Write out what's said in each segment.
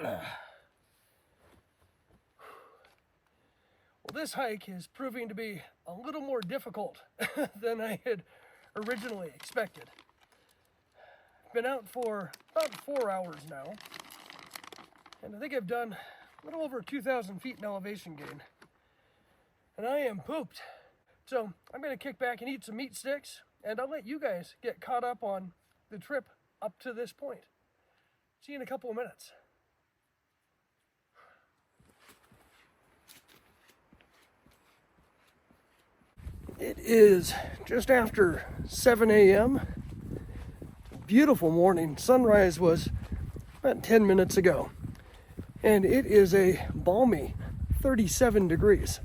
Well, this hike is proving to be a little more difficult than I had originally expected. I've been out for about 4 hours now, and I think I've done a little over 2,000 feet in elevation gain. And I am pooped. So I'm going to kick back and eat some meat sticks, and I'll let you guys get caught up on the trip up to this point. See you in a couple of minutes. It is just after 7 a.m. Beautiful morning. Sunrise was about 10 minutes ago. And it is a balmy 37 degrees.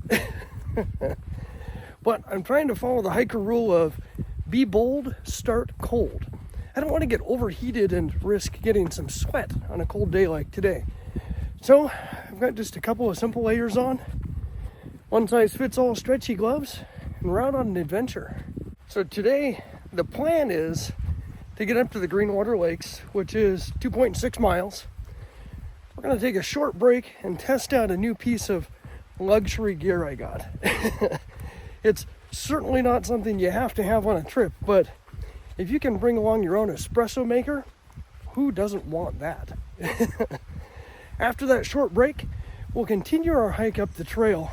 But I'm trying to follow the hiker rule of be bold, start cold. I don't want to get overheated and risk getting some sweat on a cold day like today. So I've got just a couple of simple layers on, one size fits all stretchy gloves, and we're out on an adventure. So today the plan is to get up to the Greenwater Lakes, which is 2.6 miles. We're going to take a short break and test out a new piece of luxury gear I got. It's certainly not something you have to have on a trip, but if you can bring along your own espresso maker, who doesn't want that? After that short break, we'll continue our hike up the trail.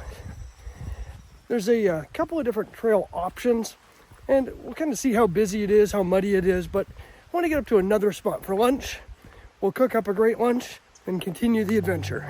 There's a couple of different trail options, and we'll kind of see how busy it is, how muddy it is, but I want to get up to another spot for lunch. We'll cook up a great lunch and continue the adventure.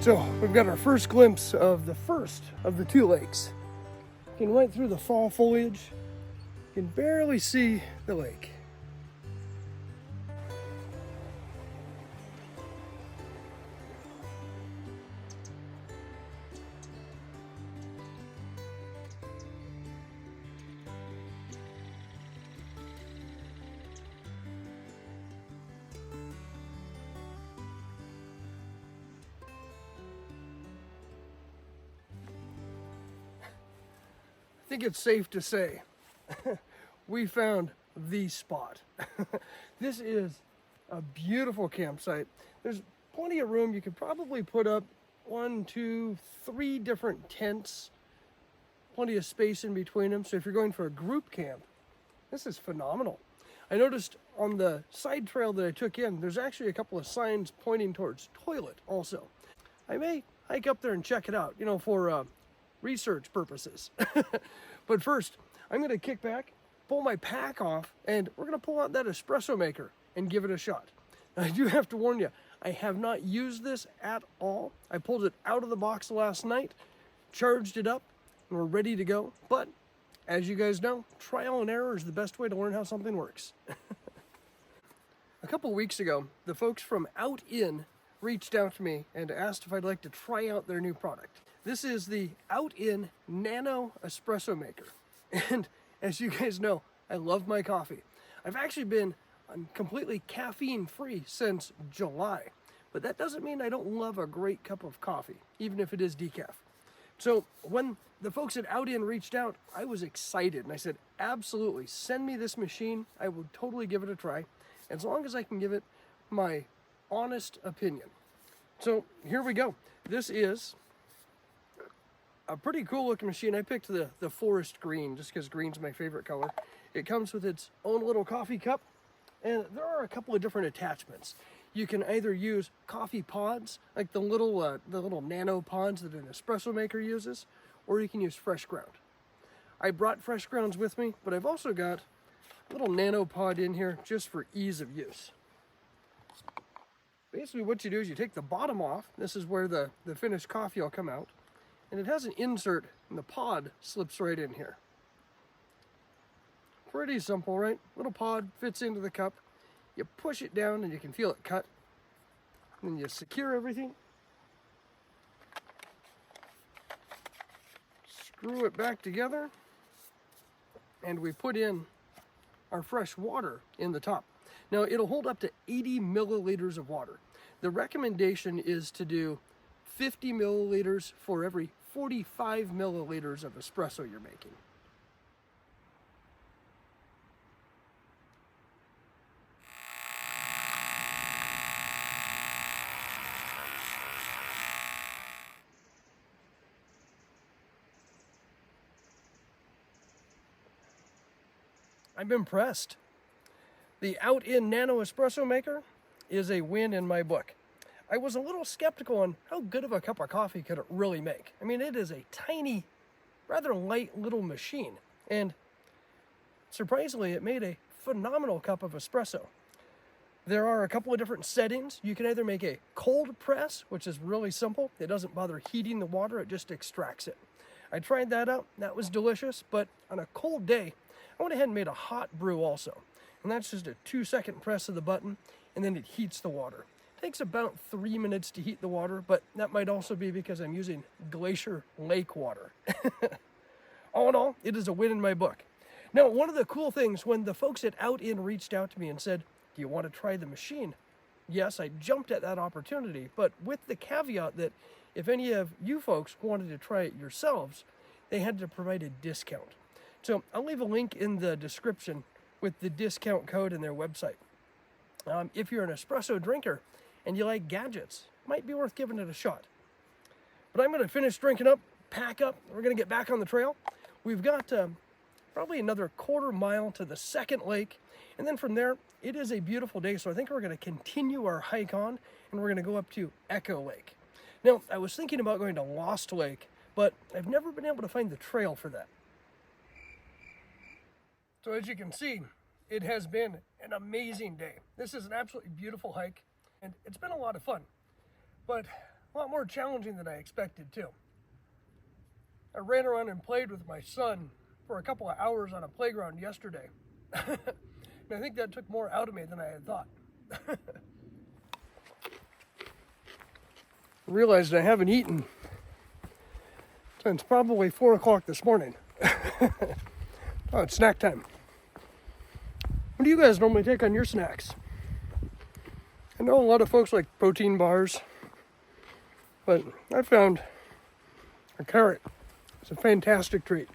So we've got our first glimpse of the first of the two lakes. You can right through the fall foliage. You can barely see the lake. I think it's safe to say we found the spot. This is a beautiful campsite. There's plenty of room. You could probably put up 1, 2, 3 different tents. Plenty of space in between them. So if you're going for a group camp, this is phenomenal. I noticed on the side trail that I took in, there's actually a couple of signs pointing towards toilet also. I may hike up there and check it out, you know, for research purposes. But first, I'm going to kick back, pull my pack off, and we're going to pull out that espresso maker and give it a shot. Now, I do have to warn you, I have not used this at all. I pulled it out of the box last night, charged it up, and we're ready to go. But as you guys know, trial and error is the best way to learn how something works. A couple weeks ago, the folks from OutIn reached out to me and asked if I'd like to try out their new product. This is the OutIn Nano Espresso Maker. And as you guys know, I love my coffee. I've actually been completely caffeine-free since July. But that doesn't mean I don't love a great cup of coffee, even if it is decaf. So when the folks at OutIn reached out, I was excited. And I said, absolutely, send me this machine. I will totally give it a try, as long as I can give it my honest opinion. So here we go. This is a pretty cool looking machine. I picked the forest green just because green's my favorite color. It comes with its own little coffee cup, and there are a couple of different attachments. You can either use coffee pods, like the little nano pods that an espresso maker uses, or you can use fresh ground. I brought fresh grounds with me, but I've also got a little nano pod in here just for ease of use. Basically what you do is you take the bottom off. This is where the finished coffee will come out. And it has an insert, and the pod slips right in here. Pretty simple, right? Little pod fits into the cup. You push it down and you can feel it cut. And then you secure everything. Screw it back together. And we put in our fresh water in the top. Now it'll hold up to 80 milliliters of water. The recommendation is to do 50 milliliters for every 45 milliliters of espresso you're making. I'm impressed. The OutIn Nano Espresso Maker is a win in my book. I was a little skeptical on how good of a cup of coffee could it really make. I mean, it is a tiny, rather light little machine. And surprisingly, it made a phenomenal cup of espresso. There are a couple of different settings. You can either make a cold press, which is really simple. It doesn't bother heating the water, it just extracts it. I tried that out, that was delicious, but on a cold day, I went ahead and made a hot brew also. And that's just a 2-second press of the button, and then it heats the water. It takes about 3 minutes to heat the water, but that might also be because I'm using glacier lake water. All in all, it is a win in my book. Now, one of the cool things, when the folks at OutIn reached out to me and said, do you want to try the machine? Yes, I jumped at that opportunity, but with the caveat that if any of you folks wanted to try it yourselves, they had to provide a discount. So I'll leave a link in the description with the discount code in their website. If you're an espresso drinker and you like gadgets, it might be worth giving it a shot. But I'm going to finish drinking up, pack up, we're going to get back on the trail. We've got probably another quarter mile to the second lake, and then from there, it is a beautiful day, so I think we're going to continue our hike on, and we're going to go up to Echo Lake. Now, I was thinking about going to Lost Lake, but I've never been able to find the trail for that. So as you can see, it has been an amazing day. This is an absolutely beautiful hike, and it's been a lot of fun, but a lot more challenging than I expected too. I ran around and played with my son for a couple of hours on a playground yesterday. And I think that took more out of me than I had thought. Realized I haven't eaten since probably 4 o'clock this morning. Oh, it's snack time. What do you guys normally take on your snacks? I know a lot of folks like protein bars, but I found a carrot. It's a fantastic treat.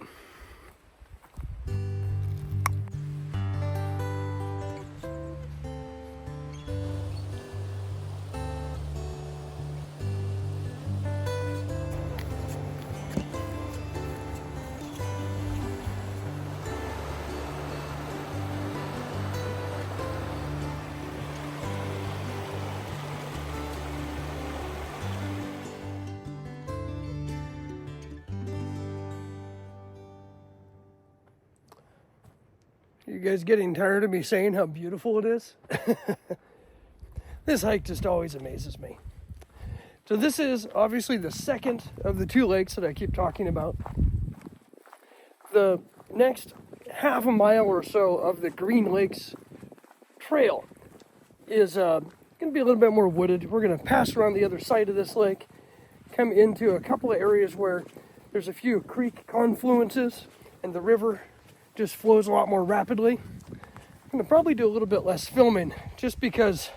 You guys getting tired of me saying how beautiful it is? This hike just always amazes me. So this is obviously the second of the 2 lakes that I keep talking about. The next half a mile or so of the Green Lakes trail is going to be a little bit more wooded. We're going to pass around the other side of this lake, come into a couple of areas where there's a few creek confluences and the river just flows a lot more rapidly. I'm going to probably do a little bit less filming just because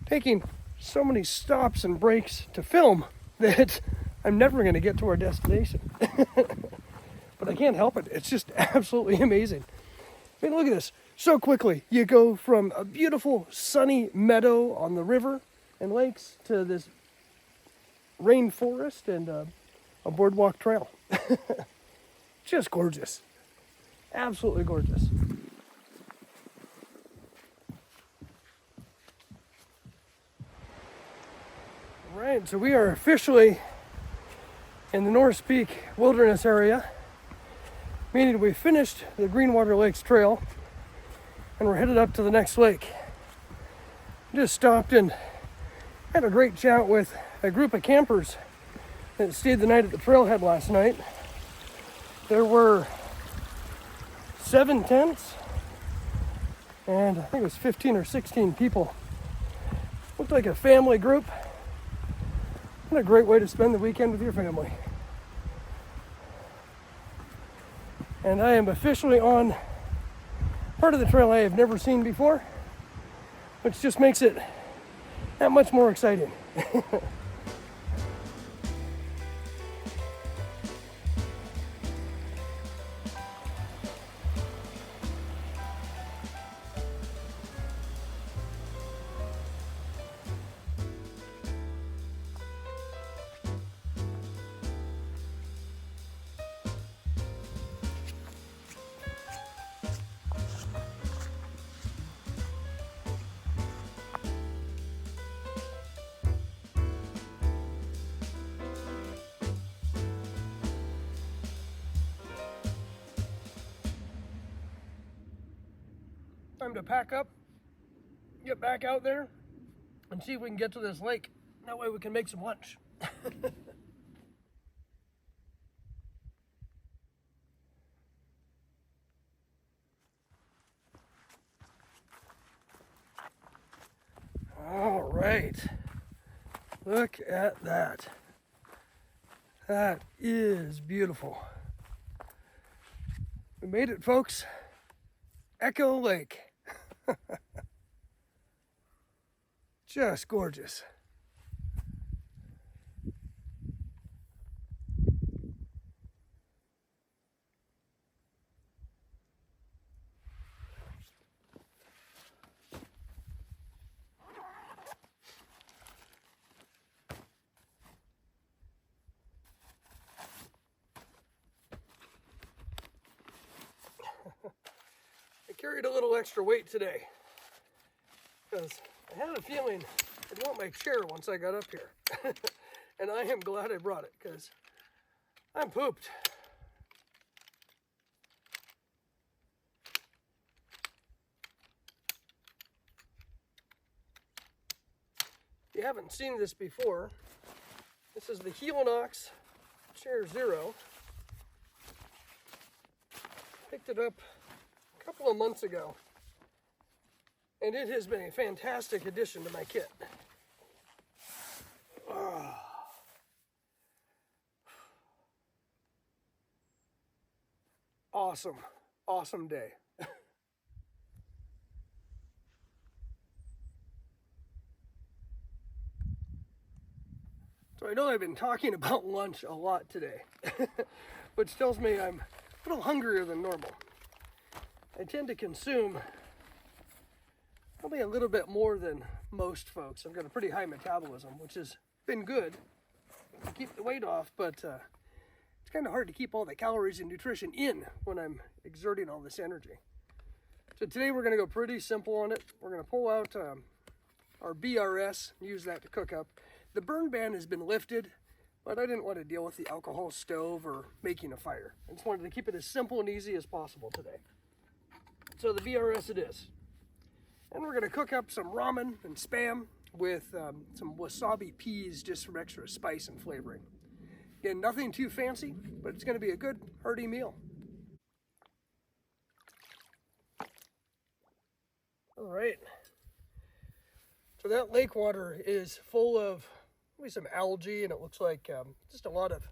taking so many stops and breaks to film that I'm never going to get to our destination. But I can't help it. It's just absolutely amazing. I mean, look at this. So quickly, you go from a beautiful sunny meadow on the river and lakes to this rainforest and a a boardwalk trail. Just gorgeous. Absolutely gorgeous. All right, so we are officially in the Norse Peak Wilderness area, meaning we finished the Greenwater Lakes Trail and we're headed up to the next lake. Just stopped and had a great chat with a group of campers that stayed the night at the trailhead last night. There were 7 tents and I think it was 15 or 16 people. Looked like a family group. What a great way to spend the weekend with your family. And I am officially on part of the trail I have never seen before, which just makes it that much more exciting. Time to pack up, get back out there, and see if we can get to this lake. That way we can make some lunch. All right, look at that. That is beautiful. We made it, folks. Echo Lake. Just gorgeous. I carried a little extra weight today because I had a feeling I'd want my chair once I got up here. And I am glad I brought it because I'm pooped. If you haven't seen this before, this is the Helinox Chair Zero. Picked it up a couple of months ago, and it has been a fantastic addition to my kit. Oh. Awesome day. So I know I've been talking about lunch a lot today, which tells me I'm a little hungrier than normal. I tend to consume probably a little bit more than most folks. I've got a pretty high metabolism, which has been good to keep the weight off, but it's kind of hard to keep all the calories and nutrition in when I'm exerting all this energy. So today we're going to go pretty simple on it. We're going to pull out our BRS and use that to cook up. The burn ban has been lifted, but I didn't want to deal with the alcohol stove or making a fire. I just wanted to keep it as simple and easy as possible today. So the BRS it is. And we're going to cook up some ramen and Spam with some wasabi peas just for extra spice and flavoring. Again, nothing too fancy, but it's going to be a good, hearty meal. All right. So that lake water is full of maybe some algae, and it looks like just a lot of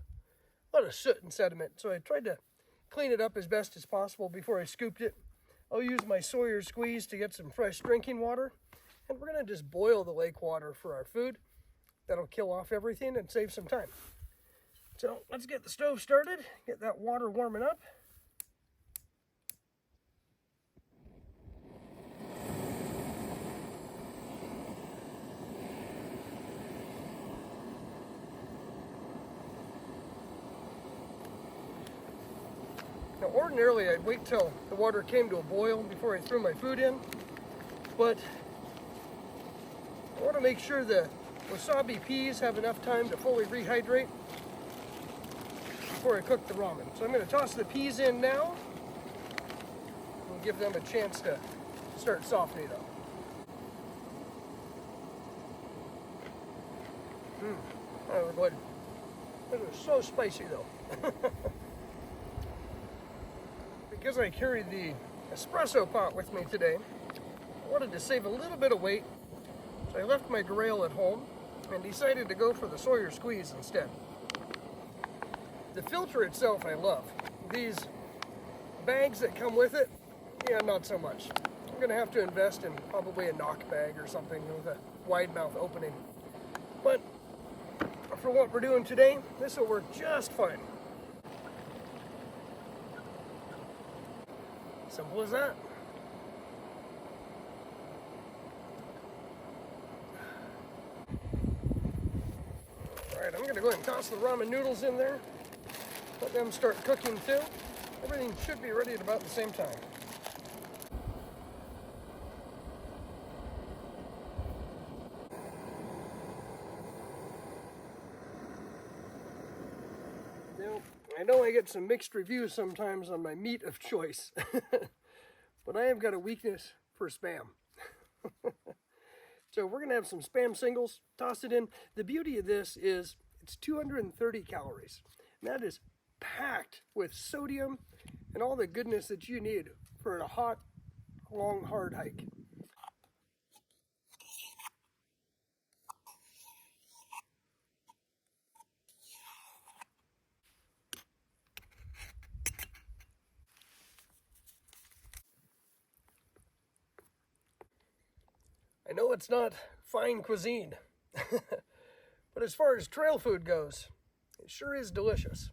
soot and sediment. So I tried to clean it up as best as possible before I scooped it. I'll use my Sawyer Squeeze to get some fresh drinking water, and we're going to just boil the lake water for our food. That'll kill off everything and save some time. So let's get the stove started, get that water warming up. Now ordinarily I'd wait till the water came to a boil before I threw my food in, but I want to make sure the wasabi peas have enough time to fully rehydrate before I cook the ramen. So I'm going to toss the peas in now and give them a chance to start softening up. Oh, good. It was so spicy though. Because I carried the espresso pot with me today, I wanted to save a little bit of weight, so I left my grail at home and decided to go for the Sawyer Squeeze instead. The filter itself I love. These bags that come with it, yeah, not so much. I'm gonna have to invest in probably a knock bag or something with a wide mouth opening. But for what we're doing today, this will work just fine. Simple as that. Alright, I'm gonna go ahead and toss the ramen noodles in there. Let them start cooking too. Everything should be ready at about the same time. Now, I know I get some mixed reviews sometimes on my meat of choice, but I have got a weakness for Spam. So we're gonna have some Spam singles, toss it in. The beauty of this is it's 230 calories, and that is packed with sodium and all the goodness that you need for a hot, long, hard hike. I know it's not fine cuisine, but as far as trail food goes, it sure is delicious.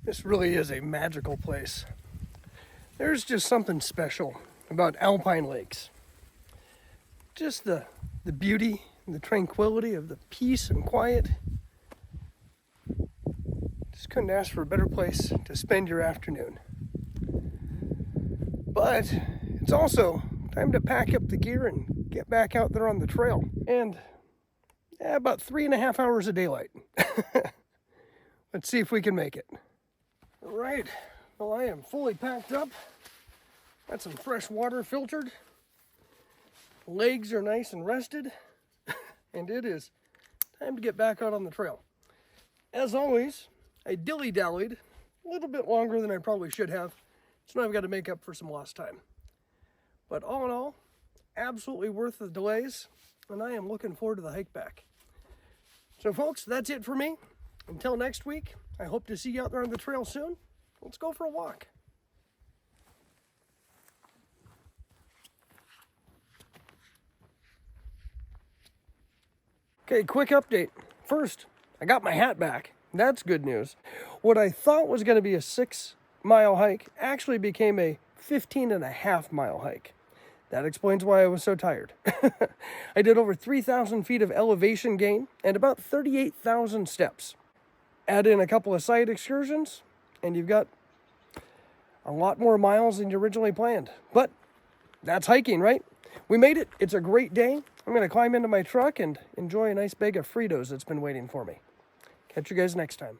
This really is a magical place. There's just something special about Alpine lakes. Just the beauty and the tranquility of the peace and quiet. Just couldn't ask for a better place to spend your afternoon. But it's also time to pack up the gear and get back out there on the trail. And about 3.5 hours of daylight. Let's see if we can make it. All right, well, I am fully packed up. Got some fresh water filtered. Legs are nice and rested. And it is time to get back out on the trail. As always, I dilly-dallied a little bit longer than I probably should have. So now I've got to make up for some lost time. But all in all, absolutely worth the delays. And I am looking forward to the hike back. So folks, that's it for me. Until next week, I hope to see you out there on the trail soon. Let's go for a walk. Okay, quick update. First, I got my hat back. That's good news. What I thought was going to be a 6-mile hike actually became a 15.5-mile hike. That explains why I was so tired. I did over 3,000 feet of elevation gain and about 38,000 steps. Add in a couple of side excursions, and you've got a lot more miles than you originally planned. But that's hiking, right? We made it. It's a great day. I'm going to climb into my truck and enjoy a nice bag of Fritos that's been waiting for me. Catch you guys next time.